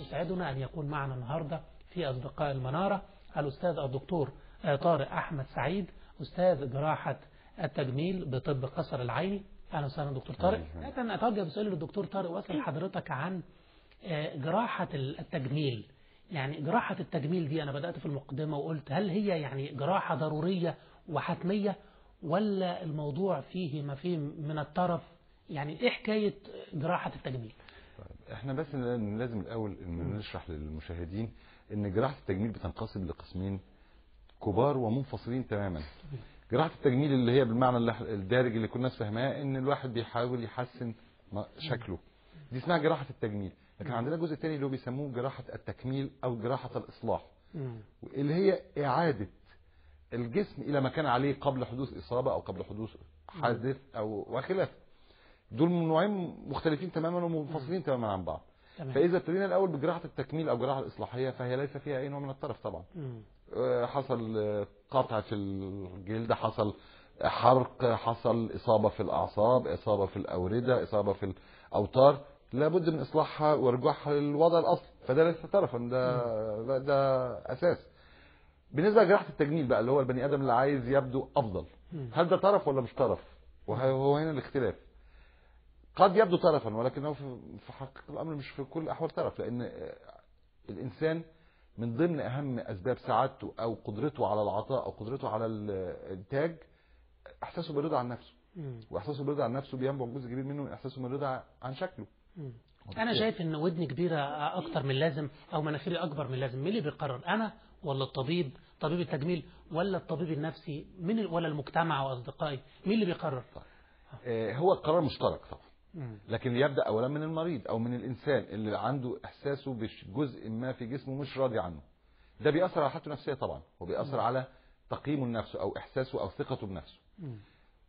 يسعدنا أن يكون معنا النهاردة في أصدقاء المنارة الأستاذ الدكتور طارق أحمد سعيد، أستاذ جراحة التجميل بطب قصر العيني. أهلا وسهلا دكتور طارق. لكن أتوجه بسؤال للدكتور طارق وأسأل حضرتك عن جراحة التجميل. يعني جراحة التجميل دي أنا بدأت في المقدمة وقلت هل هي يعني جراحة ضرورية وحتمية، ولا الموضوع فيه ما فيه من الطرف؟ يعني إيه حكاية جراحة التجميل؟ احنا بس لازم الأول نشرح للمشاهدين إن جراحة التجميل بتنقسم لقسمين كبار ومنفصلين تماما. جراحة التجميل اللي هي بالمعنى الدارج اللي كل الناس فاهماه، إن الواحد بيحاول يحسن شكله، دي اسمها جراحة التجميل. لكن عندنا جزء تاني اللي هو بيسموه جراحة التكميل أو جراحة الإصلاح، اللي هي إعادة الجسم إلى ما كان عليه قبل حدوث إصابة أو قبل حدوث حادث أو وخلافه. دول نوعين مختلفين تماما ومنفصلين تماما عن بعض. فإذا ابتدينا الأول بجراحة التكميل أو جراحة الإصلاحية، فهي ليس فيها أي نوع من الطرف طبعا. حصل قطع في الجلد، حصل حرق، حصل إصابة في الأعصاب، إصابة في الأوردة، إصابة في الأوتار، لابد من إصلاحها ورجوعها للوضع الأصلي. فده ليس طرفا، ده أساس. بالنسبة لجراحة التجميل بقى، اللي هو البني آدم اللي عايز يبدو أفضل، هل ده طرف ولا مش طرف؟ وهو هنا الاختلاف. قد يبدو طرفا، ولكنه في حقيقة الأمر مش في كل الأحوال طرف، لأن الإنسان من ضمن أهم أسباب سعادته أو قدرته على العطاء أو قدرته على الإنتاج إحساسه بالرضا عن نفسه. وإحساسه بالرضا عن نفسه بينبع جزء كبير منه من إحساسه بالرضا عن شكله. أنا شايف إن ودني كبيرة أكتر من اللازم أو مناخيري أكبر من اللازم، مين اللي بيقرر؟ أنا ولا الطبيب، طبيب التجميل، ولا الطبيب النفسي، ولا المجتمع وأصدقائي؟ مين اللي بيقرر؟ هو القرار مشترك طبعا، لكن يبدأ أولا من المريض أو من الإنسان اللي عنده إحساسه بجزء ما في جسمه مش راضي عنه. ده بيأثر على حالته النفسية طبعا، وبيأثر على تقييمه لنفسه أو إحساسه أو ثقته بنفسه.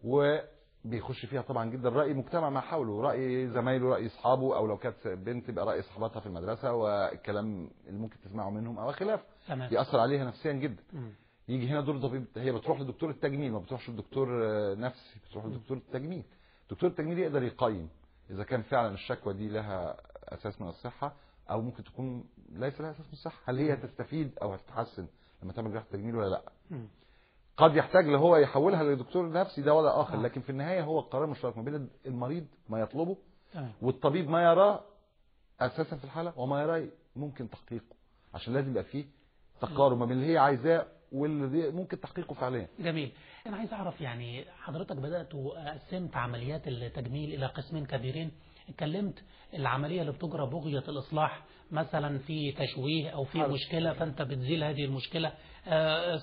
وبيخش فيها طبعا جدا رأي مجتمع ما حوله، رأي زمايله، رأي أصحابه، أو لو كانت بنت يبقى رأي صحباتها في المدرسة والكلام اللي ممكن تسمعه منهم أو خلافه. بيأثر عليها نفسيا جدا. يجي هنا دور طبيب، هي بتروح لدكتور التجميل، ما بتروحش لدكتور نفسي، بتروح لدكتور التجميل. دكتور التجميل يقدر يقيم إذا كان فعلا الشكوى دي لها أساس من الصحة، أو ممكن تكون ليس لها أساس من الصحة. هل هي تستفيد أو هتتحسن لما تعمل جراحة تجميل ولا لا؟ قد يحتاج له هو يحولها لدكتور نفسي، ده ولا آخر. لكن في النهاية هو القرار مشترك ما بين المريض ما يطلبه والطبيب ما يراه أساسا في الحالة وما يراه ممكن تحقيقه، عشان لازم يبقى فيه تقارب ما بين اللي هي عايزاه واللي ممكن تحقيقه فعليا. جميل. أنا عايز أعرف، يعني حضرتك بدأت قسمت عمليات التجميل إلى قسمين كبيرين. اتكلمت العملية اللي بتجرى بغية الإصلاح، مثلا في تشويه أو في مشكلة فأنت بتزيل هذه المشكلة،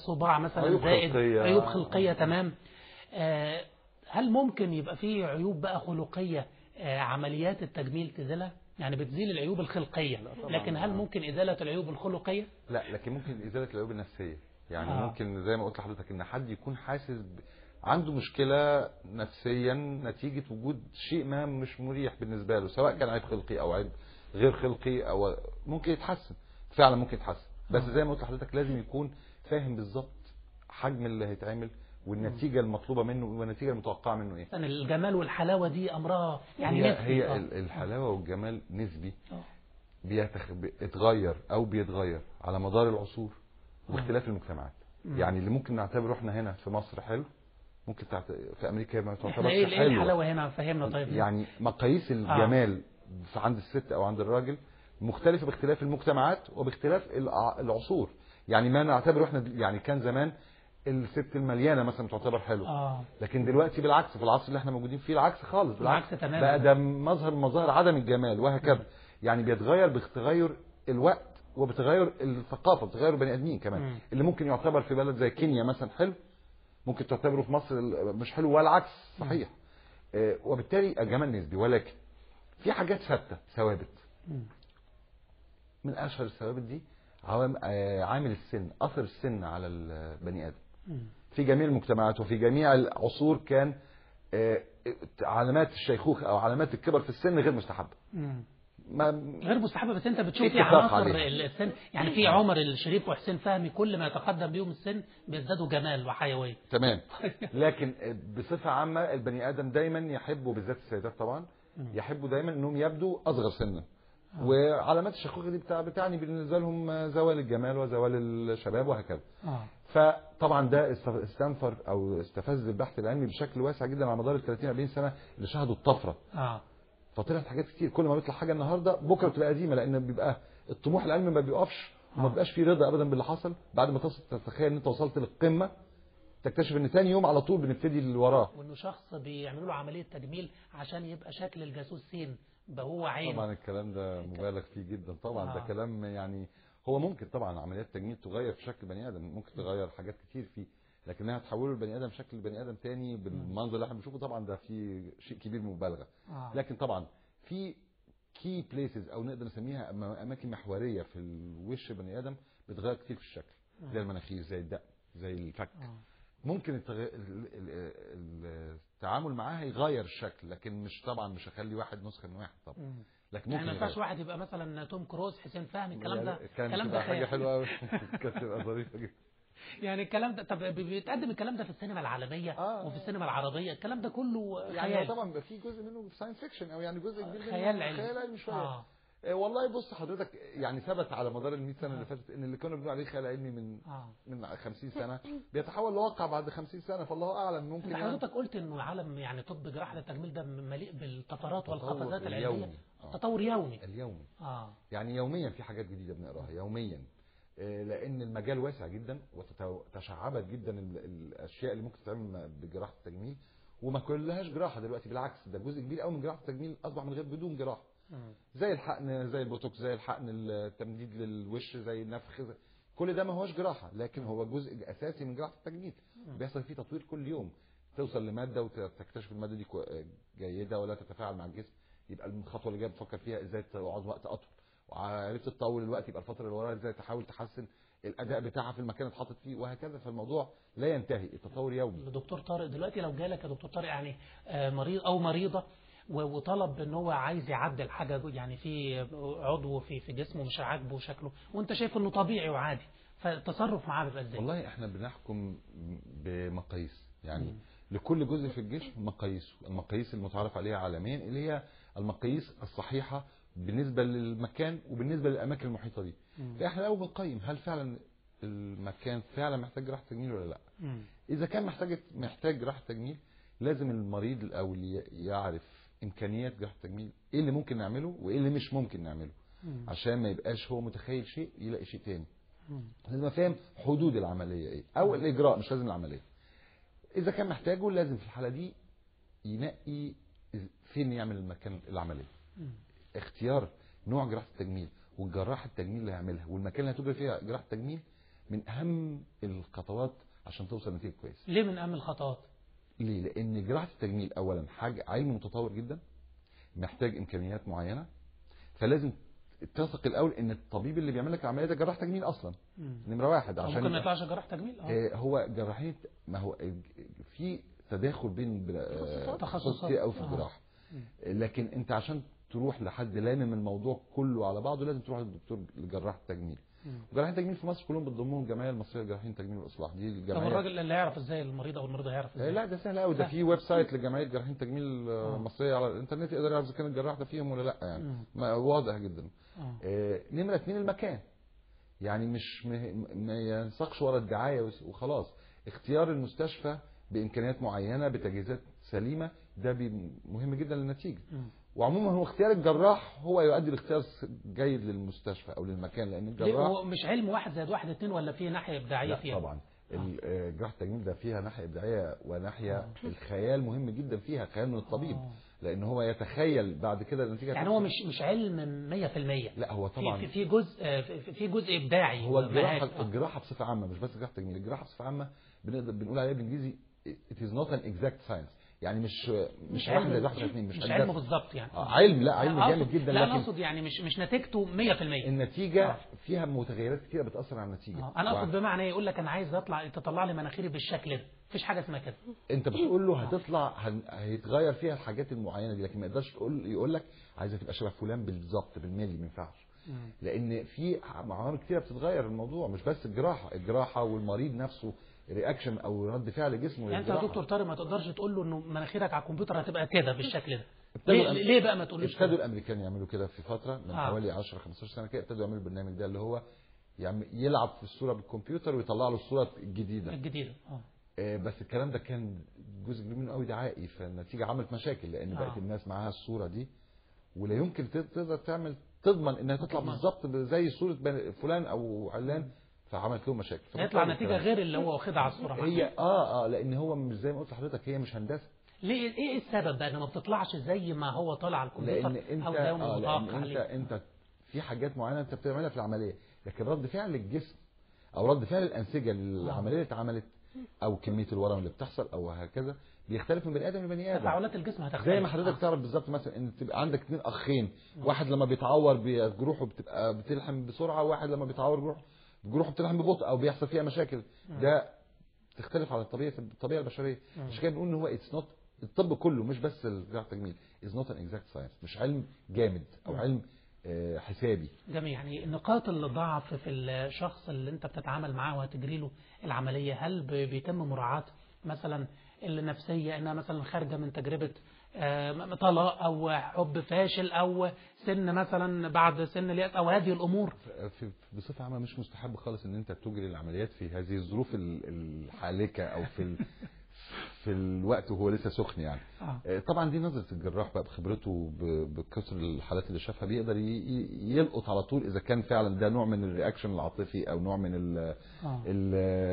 صباع مثلا زائد، عيوب خلقية. تمام. هل ممكن يبقى في عيوب بقى خلقية عمليات التجميل تزيلها؟ يعني بتزيل العيوب الخلقية، لكن هل ممكن إزالة العيوب الخلقية؟ لا، لكن ممكن إزالة العيوب النفسية. يعني ممكن زي ما قلت لحضرتك ان حد يكون حاسس عنده مشكلة نفسيا نتيجة وجود شيء ما مش مريح بالنسبة له، سواء كان عيب خلقي او عيب غير خلقي، او ممكن يتحسن فعلا، ممكن يتحسن. بس زي ما قلت لحضرتك لازم يكون فاهم بالظبط حجم اللي هيتعمل والنتيجة المطلوبة منه والنتيجة المتوقعة منه ايه. الجمال والحلاوة دي امرها يعني هي الحلاوة والجمال نسبي، بيتغير او بيتغير على مدار العصور واختلاف المجتمعات. يعني اللي ممكن نعتبره احنا هنا في مصر حلو، ممكن في امريكا ما تعتبرش حلو. ايه الحلاوه هنا؟ فهمنا. طيب يعني مقاييس الجمال عند الست او عند الراجل مختلفه باختلاف المجتمعات وباختلاف العصور. يعني ما نعتبره احنا، يعني كان زمان الست المليانه مثلا تعتبر حلو، لكن دلوقتي بالعكس، في العصر اللي احنا موجودين فيه العكس خالص، بالعكس تماما بقى ده مظهر من مظاهر عدم الجمال وهكذا. يعني بيتغير بتغير الوقت وبتغير الثقافه، بتغير بني ادمين كمان. اللي ممكن يعتبر في بلد زي كينيا مثلا حلو، ممكن تعتبره في مصر مش حلو، والعكس صحيح. وبالتالي الجمال نسبي، ولكن في حاجات ثابته، ثوابت. من اشهر الثوابت دي عامل السن، اثر السن على البني ادم في جميع المجتمعات وفي جميع العصور. كان علامات الشيخوخه او علامات الكبر في السن غير مستحبه. غير مستحبه، بس انت بتشوف في عناصر السن. يعني في عمر الشريف وحسين فهمي كل ما يتقدم بيهم السن بيزدادوا جمال وحيويه. تمام. لكن بصفه عامه البني ادم دايما يحبوا، بالذات السيدات طبعا، يحبوا دايما انهم يبدوا اصغر سنا. وعلامات الشيخوخه دي بتعني بالنسبه لهم زوال الجمال وزوال الشباب وهكذا. فطبعا ده استنفر او استفز البحث العلمي بشكل واسع جدا على مدار ال 30 40 سنه اللي شهدوا الطفره. فطلعت حاجات كتير، كل ما بيطلع حاجه النهارده بكره بتبقى قديمه، لان بيبقى الطموح العلمي ما بيقفش وما بيبقاش فيه رضا ابدا باللي حصل. بعد ما تتخيل ان انت وصلت للقمه تكتشف ان ثاني يوم على طول بنبتدي اللي وراه، وانه شخص بيعملوا له عمليه تجميل عشان يبقى شكل الجاسوس سين بقى هو عين. طبعا الكلام ده مبالغ فيه جدا طبعا. ده كلام يعني هو ممكن طبعا عمليات تجميل تغير في شكل بني ادم، ممكن تغير حاجات كتير فيه، لكنها تحوله البني ادم شكل بني ادم تاني بالمنظر اللي احنا بنشوفه طبعا ده في شيء كبير من المبالغه. لكن طبعا في كي بليسز او نقدر نسميها اماكن محوريه في الوش بني ادم بتغير كتير في الشكل، زي المناخير زي الدقن زي الفك. ممكن التعامل معاها يغير الشكل، لكن مش طبعا مش هخلي واحد نسخه من واحد طبعا. لكن يعني ما ينفعش واحد يبقى مثلا توم كروز، حسين فهمي، الكلام ده الكلام ده حاجه حلوه قوي كانت تبقى ظريفه جدا. يعني الكلام ده طب بيتقدم الكلام ده في السينما العالميه وفي السينما العربيه، الكلام ده كله خيال. يعني طبعا بيبقى في جزء منه ساينس فيكشن او يعني جزء كبير منه خيال علمي شويه. والله بص حضرتك، يعني ثبت على مدار ال 100 سنه اللي فاتت ان اللي كانوا بيقولوا عليه خيال علمي من 50 سنه بيتحول لواقع بعد 50 سنه، فالله اعلم. ممكن حضرتك قلت انه عالم يعني طب جراحه التجميل ده مليء بالطفرات والقفزات العلميه، تطور يومي اليومي. يعني يوميا في حاجات جديده بنقراها يوميا، لان المجال واسع جدا وتشعبت جدا الاشياء اللي ممكن تتعمل بجراحه التجميل، وما كلهاش جراحه دلوقتي، بالعكس ده جزء كبير قوي من جراحه التجميل اصبح من غير بدون جراحه، زي الحقن زي البوتوكس زي الحقن التمديد للوش زي النفخ، كل ده ما هوش جراحه لكن هو جزء اساسي من جراحه التجميل. بيحصل فيه تطوير كل يوم، توصل لماده وتكتشف الماده دي جيده ولا تتفاعل مع الجسم، يبقى الخطوه اللي جايه بتفكر فيها ازاي تقعد وقت اطول، وعرفت تطول الوقت يبقى الفتره اللي وراها ازاي تحاول تحسن الاداء بتاعها في المكان اللي اتحطت فيه وهكذا. فالموضوع لا ينتهي، التطور يومي. دكتور طارق دلوقتي لو جالك يا دكتور طارق يعني مريض او مريضه وطلب ان هو عايز يعدل حاجه يعني في عضو في جسمه مش عاجبه شكله وانت شايف انه طبيعي وعادي، فالتصرف معاه بيبقى ازاي؟ والله احنا بنحكم بمقاييس، يعني لكل جزء في الجسم مقاييسه، المقاييس المتعارف عليها عالميا اللي هي المقاييس الصحيحه بالنسبه للمكان وبالنسبه للاماكن المحيطه بيه. فاحنا الاول بنقيم هل فعلا المكان فعلا محتاج جراحه تجميل ولا لا. اذا كان محتاج جراحه تجميل لازم المريض الاول يعرف امكانيات جراحه التجميل، ايه اللي ممكن نعمله وايه اللي مش ممكن نعمله، عشان ما يبقاش هو متخيل شيء يلاقي شيء تاني. لازم افهم حدود العمليه ايه او الاجراء، مش لازم العمليه. اذا كان محتاجه لازم في الحاله دي ينقي فين يعمل المكان العمليه. اختيار نوع جراحه التجميل والجراحه التجميل اللي هيعملها والمكان اللي هتجري فيها جراحه التجميل من اهم الخطوات عشان توصل نتيجه كويسه. ليه من اهم الخطوات؟ ليه؟ لان جراحه التجميل اولا حاجه علم متطور جدا، محتاج امكانيات معينه، فلازم تثق الاول ان الطبيب اللي بيعمل لك العمليه ده جراح تجميل اصلا. نمره واحد عشان ممكن ما يطلعش جراح تجميل. هو جراحين، ما هو في تداخل بين تخصصات او في الجراحه، لكن انت عشان تروح لحد لامم الموضوع كله على بعضه لازم تروح للدكتور لجراح التجميل. جراحين التجميل في مصر كلهم بتضمهم الجمعيه المصريه لجراحين التجميل والاصلاح. دي الجمعيه. طب الراجل اللي هيعرف ازاي المريض او المريضه هيعرف ازاي؟ لا ده سهل قوي، ده في ويب سايت لجمعيه جراحين التجميل المصريه على الانترنت يقدر يعرف اذا كان الجراح ده فيهم ولا لا، يعني واضح جدا. نمره 2 المكان، يعني مش ما ينسقش ورا الدعايه وخلاص. اختيار المستشفى بامكانيات معينه بتجهيزات سليمه ده مهم جدا للنتيجه. وعموما هو اختيار الجراح هو يؤدي لاختيار جيد للمستشفى او للمكان، لان الجراح هو مش علم 1+1=2 ولا فيه ناحيه ابداعيه فيها؟ طبعا جراحه التجميل ده فيها ناحيه ابداعيه وناحيه الخيال مهم جدا فيها، خيال من الطبيب لان هو يتخيل بعد كده النتيجه. يعني هو مش علم 100%. لا هو طبعا في جزء ابداعي. هو الجراحه بصفه عامه مش بس جراحه التجميل، الجراحه بصفه عامه بنقول عليها بالانجليزي it is not an exact science، يعني مش واحد زائد واحد اثنين، مش علم بالظبط يعني. علم، لا علم جامد جدا، لا انا اقصد يعني مش نتيجته 100%. النتيجه فيها متغيرات كتيره بتاثر على النتيجه. انا اقصد بمعنى ايه، يقول لك انا عايز تطلع لي مناخيري بالشكل ده، مفيش حاجه اسمها كده. انت بتقول له هتطلع هيتغير فيها الحاجات المعينه دي، لكن ما يقدرش يقول لك عايزه تبقى شبه فلان بالظبط بالملي، ما ينفعش. لان في عوامل كتيره بتتغير الموضوع، مش بس الجراحه والمريض نفسه رياكشن او رد فعل جسمه. يعني انت يا دكتور طارق ما تقدرش تقول له انه مناخيرك على الكمبيوتر هتبقى كده بالشكل ده، ليه بقى ما تقولوش؟ ابتدوا الامريكان يعملوا كده في فتره من حوالي 10 15 سنه كده، ابتدوا يعملوا البرنامج ده اللي هو يعني يلعب في الصوره بالكمبيوتر ويطلع له الصوره الجديده. بس الكلام ده كان جزء كبير منه قوي دعائي، فالنتيجه عملت مشاكل لان بقت الناس معاها الصوره دي ولا يمكن تقدر تضمن انها تطلع بالظبط زي صوره فلان او علان، فعملت له مشاكل، هيطلع نتيجه غير اللي هو واخدها على الصوره. هي لان هو مش زي ما قلت لحضرتك، هي مش هندسه. ليه ايه السبب بقى ان ما بتطلعش زي ما هو طالع على الكمبيوتر؟ لان انت انت في حاجات معينه انت بتعملها في العمليه، لكن رد فعل الجسم او رد فعل الانسجه للعمليه اللي اتعملت او كميه الورم اللي بتحصل او هكذا بيختلف من بني ادم لبني ادم. تفاعلات الجسم هتختلف زي ما حضرتك تعرف بالظبط، مثلا ان تبقى عندك 2 اخين، واحد لما بيتعور جروحه بتبقى بتلحم بسرعه، وواحد لما بيتعور جروحه بتلحم ببطء او بيحصل فيها مشاكل. ده تختلف على الطبيعه البشريه. عشان كده بنقول ان هو اتس نوت، الطب كله مش بس جراحه التجميل از نوت ان اكزاكت ساينس، مش علم جامد او علم حسابي. جميل. يعني نقاط الضعف في الشخص اللي انت بتتعامل معاه وهتجري له العمليه، هل بيتم مراعاه مثلا النفسيه انها مثلا خارجه من تجربه طلاق او حب فاشل او سن مثلا بعد سن اليأس او هذه الامور؟ بصفه عامه مش مستحب خالص ان انت تجري العمليات في هذه الظروف الحالكه او في الوقت وهو لسه سخن يعني. طبعا دي نظره الجراح بقى بخبرته بكثر الحالات اللي شافها بيقدر يلقط على طول اذا كان فعلا ده نوع من الرياكشن العاطفي او نوع من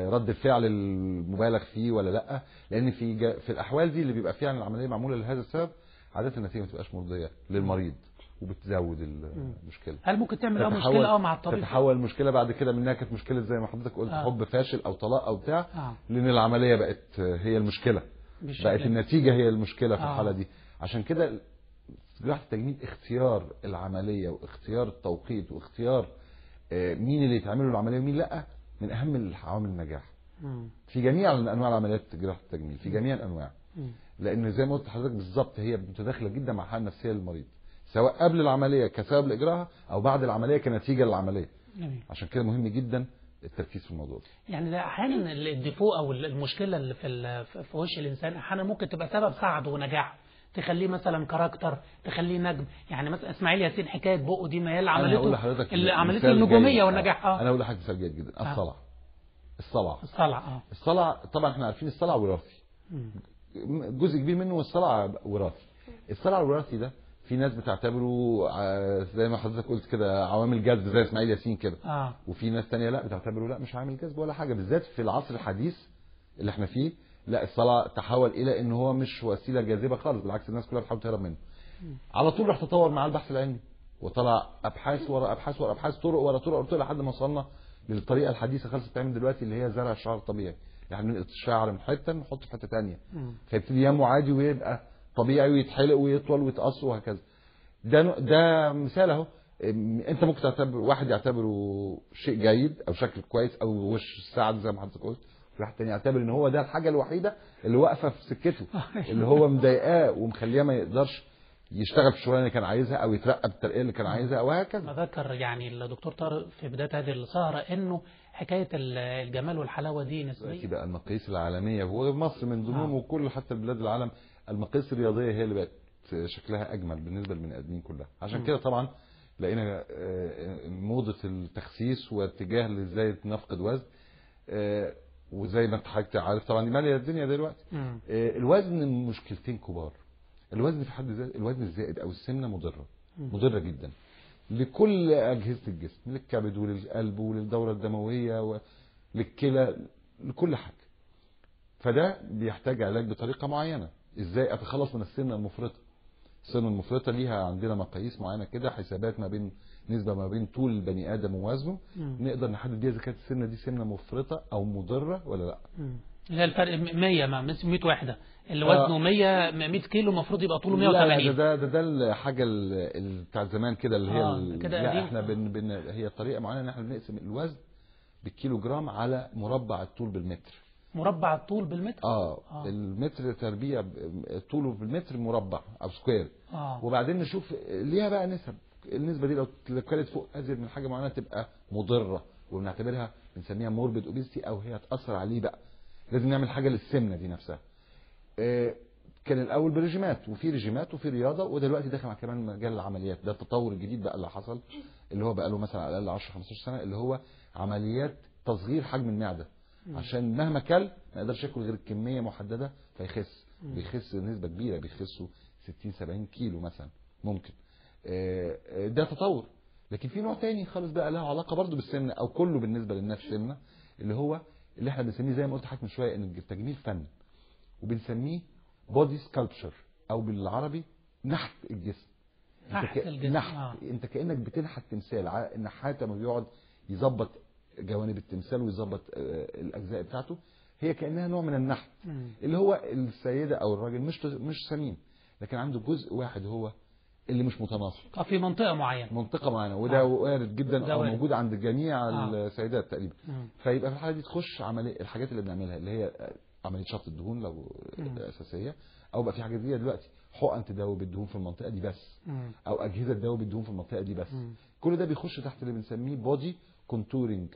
رد الفعل المبالغ فيه ولا لا. لان في الاحوال دي اللي بيبقى فيها العمليه معموله لهذا السبب عاده النتيجه ما بتبقاش مرضيه للمريض وبتزود المشكله. هل ممكن تعمل مشكله مع الطبيب؟ تتحول المشكله بعد كده منها كانت مشكله زي ما حضرتك قلت حب فاشل او طلاق او بتاع لان العمليه بقت هي المشكله، بقت النتيجه هي المشكله في الحاله دي. عشان كده جراحه التجميل اختيار العمليه واختيار التوقيت واختيار مين اللي يتعمل له العمليه ومين لا من اهم عوامل النجاح في جميع انواع العمليات جراحه التجميل، في جميع الانواع. لان زي ما قلت لحضرتك بالظبط هي متداخله جدا مع الحاله النفسيه للمريض، سواء قبل العمليه كسبب لاجراءها او بعد العمليه كنتيجه للعمليه. عشان كده مهم جدا التركيز في الموضوع ده. يعني ده احيانا الديفو او المشكله اللي في وش الانسان احيانا ممكن تبقى سبب سعده ونجاحه، تخليه مثلا كاركتر، تخليه نجم. يعني مثلا اسماعيل ياسين حكايه بقه دي ما هي اللي عملته النجوميه والنجاح. انا اقول لحضرتك مثال جيد جدا. الصلع طبعا احنا عارفين الصلع وراثي، جزء كبير منه الصلع وراثي. الصلع الوراثي ده في ناس بتعتبره زي ما حضرتك قلت كده عوامل جذب زي اسماعيل ياسين كده، وفي ناس تانية لا بتعتبره لا مش عامل جذب ولا حاجه. بالذات في العصر الحديث اللي احنا فيه لا الصلع تحول الى ان هو مش وسيله جاذبه خالص، بالعكس الناس كلها بتحاول تهرب منه. على طول راح تطور مع البحث العلمي وطلع ابحاث ورا ابحاث ورا ابحاث، طرق ورا طرق لحد ما وصلنا للطريقه الحديثه خالص بتتعمل دلوقتي اللي هي زرع الشعر الطبيعي. يعني ننقل الشعر من حته نحطه في حته ثانيه فيبتدي ينمو عادي ويبقى طبيعي ويتحلق ويطول ويتقص وهكذا. ده مثال اهو. انت ممكن تعتبر واحد يعتبره شيء جيد او شكل كويس او وش سعد زي ما حضرتك قلت، في واحد تاني يعتبر ان هو ده الحاجه الوحيده اللي واقفه في سكته اللي هو مضايقاه ومخليه ما يقدرش يشتغل في الشغلانه اللي كان عايزها او يترقى بالترقيه اللي كان عايزها وهكذا. ما ذكر يعني الدكتور طارق في بدايه هذه السهره انه حكايه الجمال والحلاوه دي نسبيا بقى المقاييس العالميه ومصر من ضمنهم وكل حتى بلاد العالم المقاييس الرياضيه هي اللي بقت شكلها اجمل بالنسبه للبني ادمين كلها. عشان كده طبعا لقينا موضه التخسيس واتجاه لازاي نفقد وزن، وزي ما انت حضرتك عارف طبعا دي ماليه الدنيا دلوقتي. الوزن مشكلتين كبار. الوزن في حد ذاته الوزن الزائد او السمنه مضره جدا لكل اجهزه الجسم، للكبد وللقلب وللدوره الدمويه وللكلى لكل حاجه. فده بيحتاج علاج بطريقه معينه. ازاي اتخلص من السمنه المفرطه؟ السمنه المفرطه ليها عندنا مقاييس معينه كده، حسابات ما بين نسبه ما بين طول البني ادم ووزنه، نقدر نحدد بيها اذا كانت السمنه دي سمنه مفرطه او مضره ولا لا. اللي هي الفرق 100 مع 100 وحده، اللي وزنه 100 كيلو المفروض ده طوله 180. لا ده الحاجه بتاع زمان كده اللي هي لا احنا هي طريقه معينه ان احنا بنقسم الوزن بالكيلو جرام على مربع الطول بالمتر. مربع الطول بالمتر؟ المتر تربيع طوله بالمتر مربع او سكوير. وبعدين نشوف ليها بقى نسب. النسبه دي لو كانت فوق ازيد من حاجه معينه تبقى مضره وبنعتبرها بنسميها موربيد اوبيستي او هي هتاثر عليه بقى. لازم نعمل حاجه للسمنه دي نفسها. كان الاول بريجيمات، وفي ريجيمات وفي رياضه، ودلوقتي داخل على كمان مجال العمليات. ده التطور الجديد بقى اللي حصل، اللي هو بقى له مثلا على الاقل 10 15 سنه، اللي هو عمليات تصغير حجم المعده، عشان مهما كل ما يقدرش ياكل غير كميه محدده فيخس. بيخس نسبه كبيره، بيخسوا 60 70 كيلو مثلا ممكن. ده تطور. لكن في نوع تاني خالص بقى له علاقه برضه بالسمنه، او كله بالنسبه للناس سمنه، اللي هو اللي احنا بنسميه زي ما قلت لحضرتك من شويه ان التجميل فن، وبنسميه بودي سكالبتشر، او بالعربي نحت الجسم. نحت الجسم. نحت. انت كانك بتنحت تمثال. النحات لما بيقعد يظبط جوانب التمثال ويظبط الاجزاء بتاعته، هي كانها نوع من النحت. اللي هو السيده او الراجل مش سمين، لكن عنده جزء واحد هو اللي مش متناسق في منطقه معينه، وده وارد جدا، او وارد. موجود عند جميع السيدات تقريبا. فيبقى في الحاله دي تخش عمليه الحاجات اللي بنعملها اللي هي عمليه شفط الدهون لو اساسيه، او بقى في حاجات جديده دلوقتي حقن تداوي الدهون في المنطقه دي بس، او اجهزه تداوي الدهون في المنطقه دي بس. كل ده بيخش تحت اللي بنسميه بودي كونتورنج،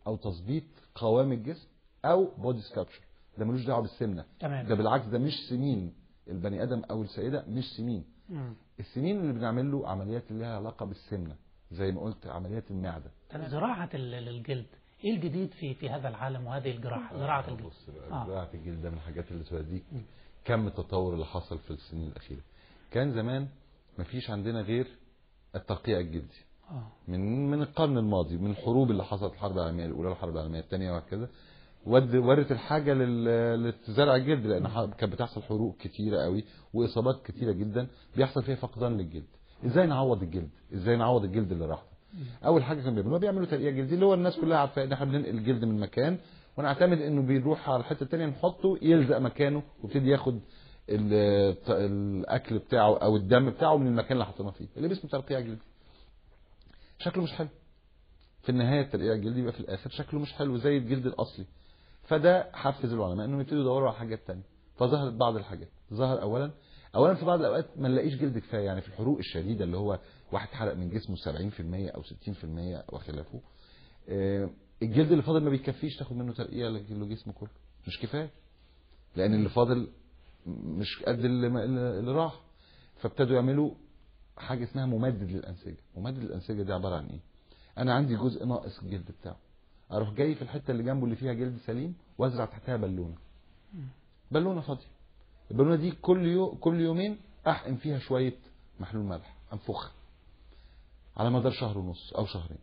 او تظبيط قوام الجسم، او بودي سكالبتشر. ده ملوش دعوه بالسمنه. تمام. ده بالعكس، ده مش سمين البني ادم او السيده، مش سمين. السمين اللي بنعمل له عمليات اللي لها علاقه بالسمنه، زي ما قلت عمليات المعده. زراعه الجلد، ايه الجديد في هذا العالم وهذه الجراحه؟ زراعه الجلد. بص بقى، زراعه الجلد ده من الحاجات اللي توريك كم التطور اللي حصل في السنين الاخيره. كان زمان مفيش عندنا غير الترقيع الجلدي. من القرن الماضي، من الحروب اللي حصلت، الحرب العالميه الاولى والحرب العالميه الثانيه وهكذا، ورت الحاجه لزرع الجلد، لان كانت بتحصل حروق كتيره قوي واصابات كتيره جدا بيحصل فيها فقدان للجلد. ازاي نعوض الجلد؟ ازاي نعوض الجلد اللي راح؟ اول حاجه كانوا بيعملوا ترقيع جلدي، اللي هو الناس كلها عارفه ان احنا بننقل الجلد من مكان ونعتمد انه بيروح على الحته الثانيه نحطه يلزق مكانه، ويبتدي ياخد الاكل بتاعه او الدم بتاعه من المكان اللي حطيناه فيه، اللي اسمه ترقيع جلدي. شكله مش حلو في النهايه. الترقيع الجلدي يبقى في الاخر شكله مش حلو زي الجلد الاصلي. فده حفز العلماء انهم يبتدوا يدوروا على حاجات ثانيه. فظهرت بعض الحاجات. ظهر اولا في بعض الاوقات ما نلاقيش جلد كفايه، يعني في الحروق الشديده اللي هو واحد حرق من جسمه 70% او 60% وخلافه، الجلد اللي فاضل ما بيكفيش تاخد منه ترقيع لجسمه كله، مش كفايه، لان اللي فاضل مش قد اللي راح. فابتدوا يعملوا حاجه اسمها ممدد للانسجه. ممدد للانسجه ده عباره عن ايه؟ انا عندي جزء ناقص الجلد بتاعه، اروح جاي في الحته اللي جنبه اللي فيها جلد سليم وازرع تحتها بالونه فاضيه. البالونه دي كل يومين احقن فيها شويه محلول ملح، انفخها على مدار شهر ونص او شهرين،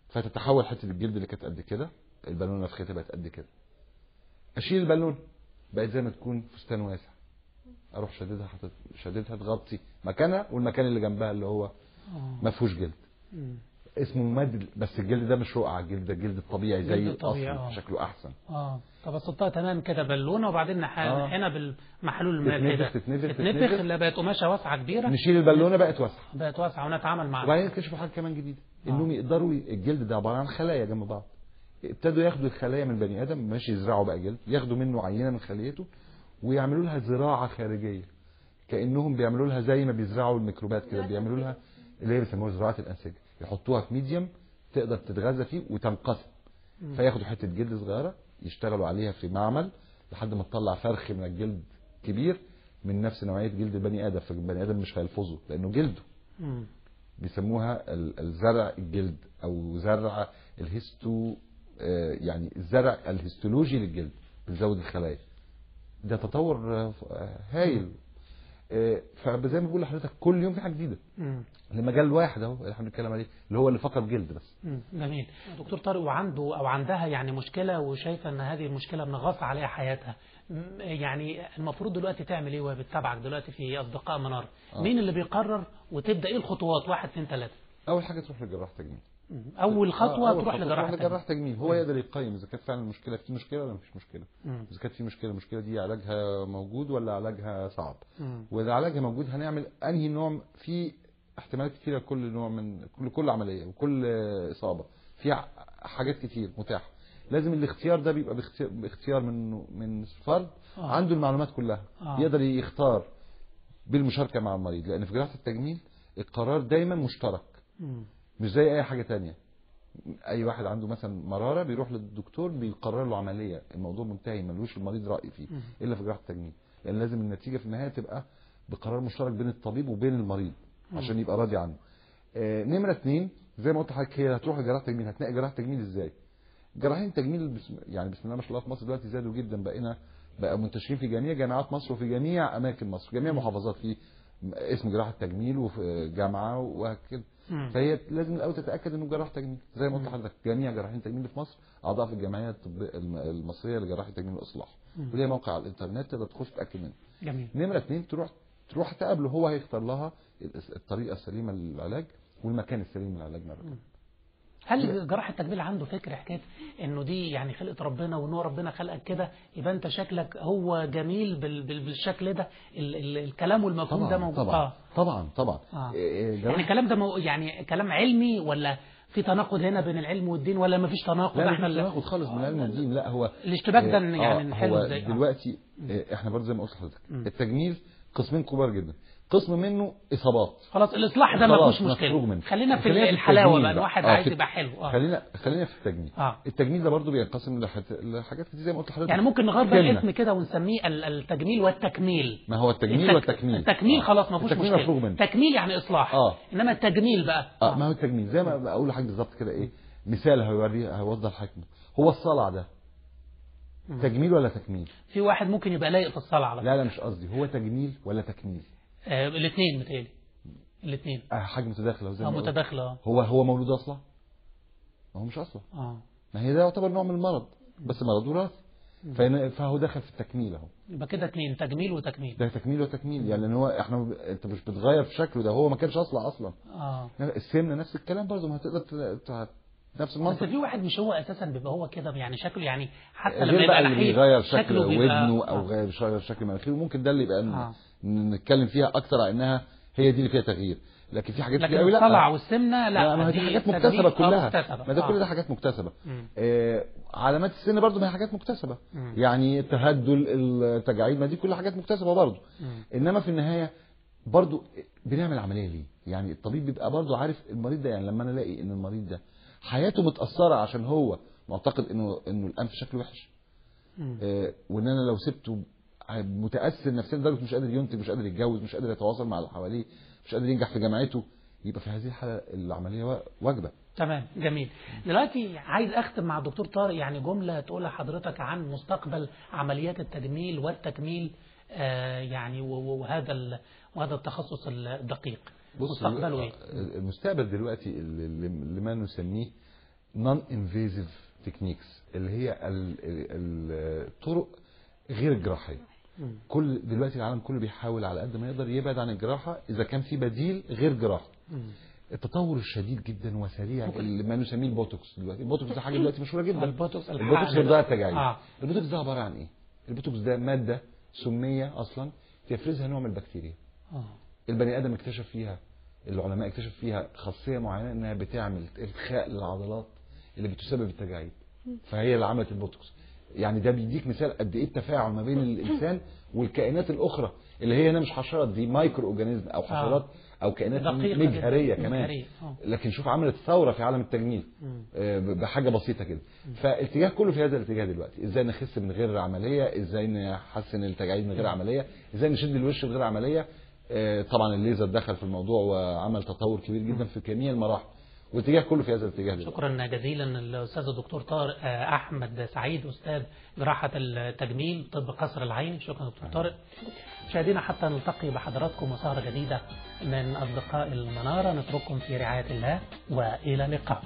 فتتحول حته الجلد اللي كانت قد كده، البالونه نفختها بقت قد كده. اشيل البالونه بقت زي ما تكون فستان واسع، اروح شددها تغطي مكانها والمكان اللي جنبها اللي هو ما فيهوش جلد. اسمه ممدد. بس الجلد ده مش رقعه، الجلد ده الجلد الطبيعي زي الاصل، شكله احسن. طب بسطها تمام كده بالونه، وبعدين نحقنها بالمحلول الماء كده تتنفخ اللي بقت قماشه واسعه كبيره، نشيل البالونه بقت واسعه ونتعامل معاها. وبعدين اكتشفوا حاجه كمان جديده، انهم يقدروا الجلد ده عباره عن خلايا جنب بعض. ابتدوا ياخدوا الخلايا من بني ادم ماشي يزرعوا بقى جلد، ياخدوا منه عينه من خليته ويعملوا لها زراعه خارجيه، كانهم بيعملوا لها زي ما بيزرعوا الميكروبات كده، بيعملوا لها اللي هي بيسموها زراعه الانسجه. يحطوها في ميديم تقدر تتغذى فيه وتنقسم، فياخدوا حته جلد صغيره يشتغلوا عليها في معمل لحد ما تطلع فرخ من الجلد كبير من نفس نوعيه جلد البني ادم. فالبني ادم مش هيلفظه لانه جلده. بيسموها الزرع الجلد، او زرع الهيستو، يعني الزرع الهيستولوجي للجلد، بنزود الخلايا. ده تطور هايل. فزي ما بقول لحضرتك كل يوم في حاجه جديده. المجال واحد اهو اللي احنا بنتكلم عليه اللي هو اللي فقط جلد بس. جميل. دكتور طارق، وعنده او عندها يعني مشكله وشايفه ان هذه المشكله منغصه عليها حياتها، يعني المفروض دلوقتي تعمل ايه وهي بتتابعك دلوقتي في اصدقاء منار؟ مين اللي بيقرر وتبدا ايه الخطوات 1 2 3؟ اول حاجه تروح لجراح تجميل. اول خطوه تروح لجراح تجميل. هو يقدر يقيم اذا كانت فعلا المشكله في مشكله ولا مفيش مشكله. اذا كانت في مشكله، المشكله دي علاجها موجود ولا علاجها صعب. واذا علاجها موجود هنعمل انهي نوع. في احتمالات كثيره لكل نوع من كل عمليه وكل اصابه، في حاجات كتير متاحه. لازم الاختيار ده بيبقى باختيار من فرد عنده المعلومات كلها، يقدر يختار بالمشاركه مع المريض. لان في جراحه التجميل القرار دايما مشترك، مش زي اي حاجه تانية. اي واحد عنده مثلا مراره بيروح للدكتور بيقرر له عمليه، الموضوع منتهي، ملوش المريض راي فيه. الا في جراحه التجميل يعني لازم النتيجه في النهايه تبقى بقرار مشترك بين الطبيب وبين المريض عشان يبقى راضي عنه. نمره 2 زي ما قلت لحضرتك، هي هتروح لجراحه تجميل. هتلاقي جراحه تجميل ازاي؟ جراحين التجميل يعني بسم الله ما شاء الله في مصر دلوقتي زادوا جدا، بقى منتشرين في جميع جامعات مصر وفي جميع اماكن مصر، جميع محافظات في اسم جراحه تجميل وفي جامعه وهكذا. فهي لازم الاول تتاكد انه جراح تجميل زي ما قلت لحضرتك. جميع جراحين التجميل في مصر اعضاء في الجمعيه الطبيه المصريه لجراحه التجميل والاصلاح، وليها موقع على الانترنت تقدر تخش تتاكد منه. جميل. نمره 2 تروح تقابله، هو هيختار لها الطريقه السليمه للعلاج والمكان السليم للعلاج مرة. هل جراح التجميل عنده فكر حكايه انه دي يعني خلقه ربنا، وان هو ربنا خلقك كده يبقى انت شكلك هو جميل بالشكل ده؟ الكلام والمفهوم ده موجود؟ طبعا. يعني الكلام ده يعني كلام علمي، ولا في تناقض هنا بين العلم والدين، ولا ما فيش تناقض؟ لا احنا تناقض خالص من العلم والدين. لا هو الاشتباك ده يعني حلو ازاي؟ دلوقتي احنا برضه زي ما قلت لحضرتك التجميل قسمين كبار جدا. قسم منه اصابات، خلاص الاصلاح ده ما فيهوش مشكله. خلينا في الحلاوه بقى، الواحد عايز يبقى حلو. خلينا في التجميل. التجميل ده برضه بينقسم لحاجات كتير زي ما قلت لحضرتك. يعني ممكن نغير بقى الاسم كده ونسميه التجميل والتكميل. ما هو التجميل والتكميل. التكميل خلاص ما فيهوش مشكله. تكميل يعني اصلاح. انما التجميل بقى ما هو التجميل زي ما بقول لحضرتك بالظبط كده. ايه مثال هيوضح حكمه؟ هو الصلع ده تجميل ولا تكميل؟ في واحد ممكن يبقى لايق في الصلع على لا مش قصدي، هو تجميل ولا تكميل؟ الاثنين متهيألي الاثنين. حاجه متداخله زي ما متداخله. هو مولود اصلا؟ ما هو مش اصلا. ما هي ده يعتبر نوع من المرض، بس مرض وراثي. فهو دخل في التكميل اهو. يبقى كده اثنين، تجميل وتكميل. ده تكميل وتكميل، يعني هو انت مش بتغير في شكله، ده هو ما كانش اصلا. السمنه نفس الكلام برضه، ما هتقدر نفس المنطق. بس في واحد مش هو اساسا بيبقى هو كده يعني شكله، يعني حتى لما يبقى اللي بيغير شكل ودنه او غير شكل مناخيره، ممكن ده اللي يبقى نتكلم فيها اكتر على انها هي دي اللي فيها تغيير. لكن في حاجات كتير قوي لا. الصلع والسمنه لا، ما دي حاجات مكتسبه كلها. ما ده كل ده حاجات مكتسبه. علامات السن برضو ما هي حاجات مكتسبه. يعني التهدل، التجاعيد، ما دي كل حاجات مكتسبه برضو. انما في النهايه برضو بنعمل عمليه ليه؟ يعني الطبيب بيبقى برضو عارف المريض ده. يعني لما انا الاقي ان المريض ده حياته متاثره عشان هو معتقد انه الانف شكله وحش، وان انا لو سبته متاثر نفسيا لدرجه مش قادر ينتج، مش قادر يتجوز، مش قادر يتواصل مع اللي حواليه، مش قادر ينجح في جامعته، يبقى في هذه الحاله العمليه واجبه. تمام، جميل. دلوقتي عايز اختم مع الدكتور طارق، يعني جمله تقولها حضرتك عن مستقبل عمليات التجميل والتكميل، يعني وهذا التخصص الدقيق مستقبله ايه؟ المستقبل دلوقتي اللي ما نسميه نون انفيزيف تكنيكس، اللي هي الطرق غير الجراحيه. دلوقتي العالم كله بيحاول على قد ما يقدر يبعد عن الجراحه اذا كان في بديل غير جراحه. التطور الشديد جدا وسريع اللي ما نسميه البوتوكس دلوقتي. البوتوكس ده حاجه دلوقتي مشهوره جدا. البوتوكس بتضيع التجاعيد. البوتوكس ده عباره عن ايه؟ البوتوكس ده ماده سميه اصلا يفرزها نوع من البكتيريا. البني ادم اكتشف فيها، العلماء اكتشف فيها خاصيه معينه انها بتعمل ارخاء للعضلات اللي بتسبب التجاعيد، فهي اللي عملت البوتوكس. يعني ده بيديك مثال قد ايه التفاعل ما بين الانسان والكائنات الاخرى اللي هي هنا مش حشرات، دي مايكرو اورجانيزم او حشرات او كائنات مجهريه كمان. لكن شوف عملت ثوره في عالم التجميل بحاجه بسيطه كده. فالاتجاه كله في هذا الاتجاه دلوقتي، ازاي نخس من غير عمليه، ازاي نحسن التجاعيد من غير عمليه، ازاي نشد الوش من غير عمليه. طبعا الليزر دخل في الموضوع وعمل تطور كبير جدا في جميع المراحل، والاتجاه كله في هذا الاتجاه دلوقتي. شكرا جزيلا الاستاذ الدكتور طارق احمد سعيد، استاذ جراحه التجميل طب قصر العيني. شكرا دكتور طارق. مشاهدينا حتى نلتقي بحضراتكم وسهره جديده من اصدقاء المناره، نترككم في رعايه الله والى اللقاء.